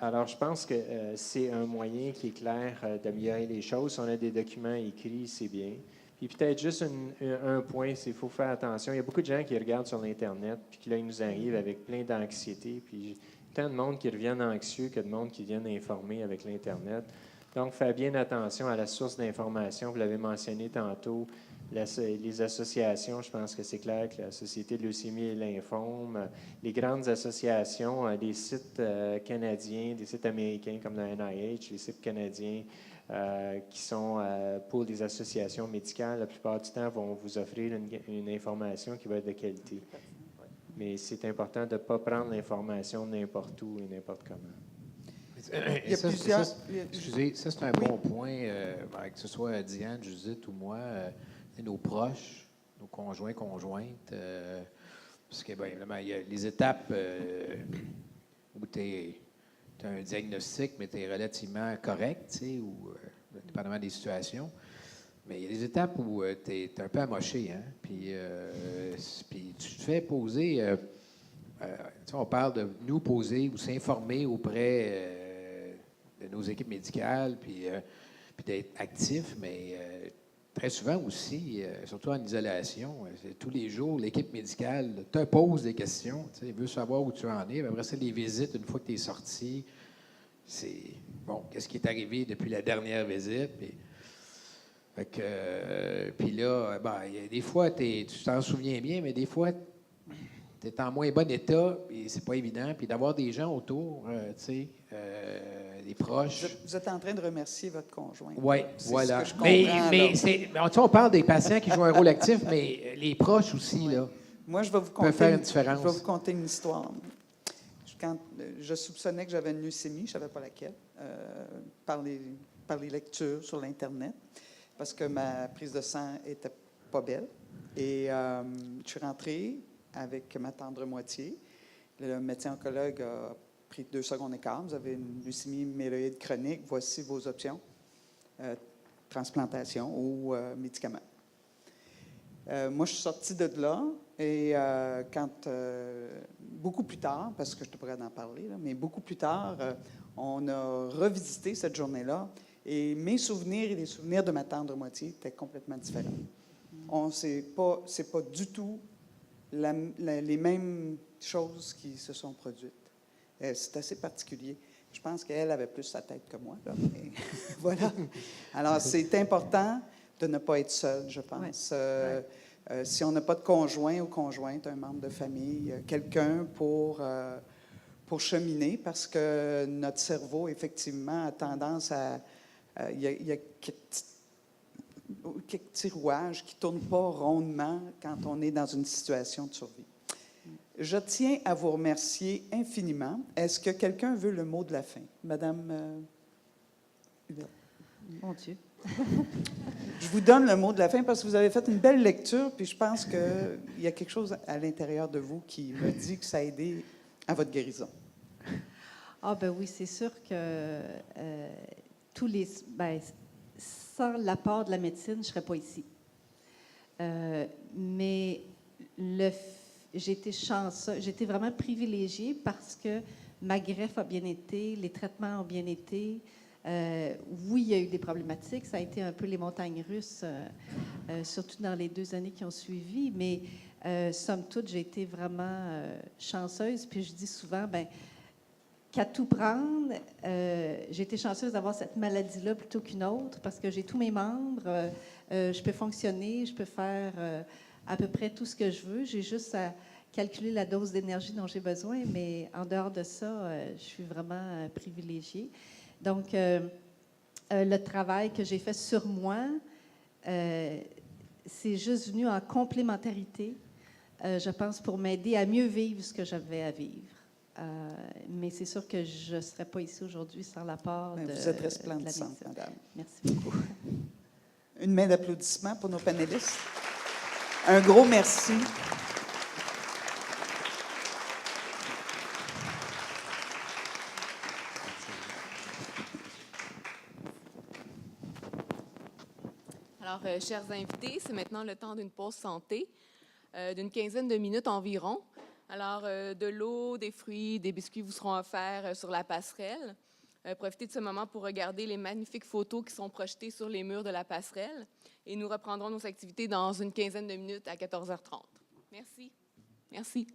Alors, je pense que c'est un moyen qui est clair d'améliorer les choses. Si on a des documents écrits, c'est bien. Puis peut-être juste un point, c'est qu'il faut faire attention. Il y a beaucoup de gens qui regardent sur l'Internet, puis qui là, ils nous arrivent avec plein d'anxiété. Puis tant de monde qui reviennent anxieux que de monde qui viennent informés avec l'Internet. Donc, faire bien attention à la source d'information. Vous l'avez mentionné tantôt, les associations, je pense que c'est clair que la Société de leucémie et lymphome, les grandes associations, des sites canadiens, des sites américains comme le NIH, les sites canadiens qui sont pour les associations médicales, la plupart du temps, vont vous offrir une information qui va être de qualité. Mais c'est important de ne pas prendre l'information n'importe où et n'importe comment. Excusez, ça c'est un bon point, que ce soit Diane, Judith ou moi, nos proches, nos conjoints, conjointes, parce que, bien évidemment, il y a les étapes où tu as un diagnostic, mais tu es relativement correct, tu sais, ou dépendamment des situations. Mais il y a des étapes où tu es un peu amoché, hein, puis tu te fais poser, on parle de nous poser ou s'informer auprès de nos équipes médicales, puis d'être actif, mais très souvent aussi, surtout en isolation, tous les jours, l'équipe médicale te pose des questions, veut savoir où tu en es. Après ça, les visites, une fois que tu es sorti, c'est, bon, qu'est-ce qui est arrivé depuis la dernière visite? Puis là, des fois, tu t'en souviens bien, mais des fois, tu es en moins bon état, et c'est pas évident. Puis d'avoir des gens autour, des proches. Vous êtes en train de remercier votre conjoint. Oui, voilà. Ce que je comprends, on parle des patients qui jouent un rôle actif, mais les proches aussi, là, moi, je vais vous peuvent faire une différence. Je vais vous conter une histoire. Quand je soupçonnais que j'avais une leucémie, je ne savais pas laquelle, par les lectures sur l'Internet, parce que ma prise de sang était pas belle. Et je suis rentrée avec ma tendre moitié. Le médecin oncologue a pris 2 secondes et quart. Vous avez une leucémie myéloïde chronique. Voici vos options. Transplantation ou médicaments. Moi, je suis sortie de là et beaucoup plus tard, parce que je te pourrais en parler, là, mais beaucoup plus tard, on a revisité cette journée-là et mes souvenirs et les souvenirs de ma tendre moitié étaient complètement différents. C'est pas du tout les mêmes choses qui se sont produites. C'est assez particulier. Je pense qu'elle avait plus sa tête que moi, là, mais voilà. Alors, c'est important de ne pas être seul, je pense. Si on n'a pas de conjoint ou conjointe, un membre de famille, quelqu'un pour cheminer, parce que notre cerveau, effectivement, a tendance à... Il y a quelques petits rouages qui ne tournent pas rondement quand on est dans une situation de survie. Je tiens à vous remercier infiniment. Est-ce que quelqu'un veut le mot de la fin? Madame Hubert. Mon Dieu. Je vous donne le mot de la fin parce que vous avez fait une belle lecture, puis je pense qu'il y a quelque chose à l'intérieur de vous qui me dit que ça a aidé à votre guérison. Ah ben oui, c'est sûr que sans l'apport de la médecine, je ne serais pas ici. Mais j'ai été chanceuse, j'ai été vraiment privilégiée parce que ma greffe a bien été, les traitements ont bien été. Oui, il y a eu des problématiques. Ça a été un peu les montagnes russes, surtout dans les 2 années qui ont suivi. Mais somme toute, j'ai été vraiment chanceuse. Puis je dis souvent, qu'à tout prendre, j'ai été chanceuse d'avoir cette maladie-là plutôt qu'une autre parce que j'ai tous mes membres. Je peux fonctionner, je peux faire à peu près tout ce que je veux. J'ai juste à calculer la dose d'énergie dont j'ai besoin. Mais en dehors de ça, je suis vraiment privilégiée. Donc, le travail que j'ai fait sur moi, c'est juste venu en complémentarité, je pense, pour m'aider à mieux vivre ce que j'avais à vivre. Mais c'est sûr que je ne serais pas ici aujourd'hui sans l'apport de vous êtes resplendissante, madame. Merci beaucoup. Une main d'applaudissement pour nos panélistes. Un gros merci. Alors, chers invités, c'est maintenant le temps d'une pause santé d'une 15aine de minutes environ. Alors, de l'eau, des fruits, des biscuits vous seront offerts sur la passerelle. Profitez de ce moment pour regarder les magnifiques photos qui sont projetées sur les murs de la passerelle. Et nous reprendrons nos activités dans une quinzaine de minutes à 14h30. Merci. Merci.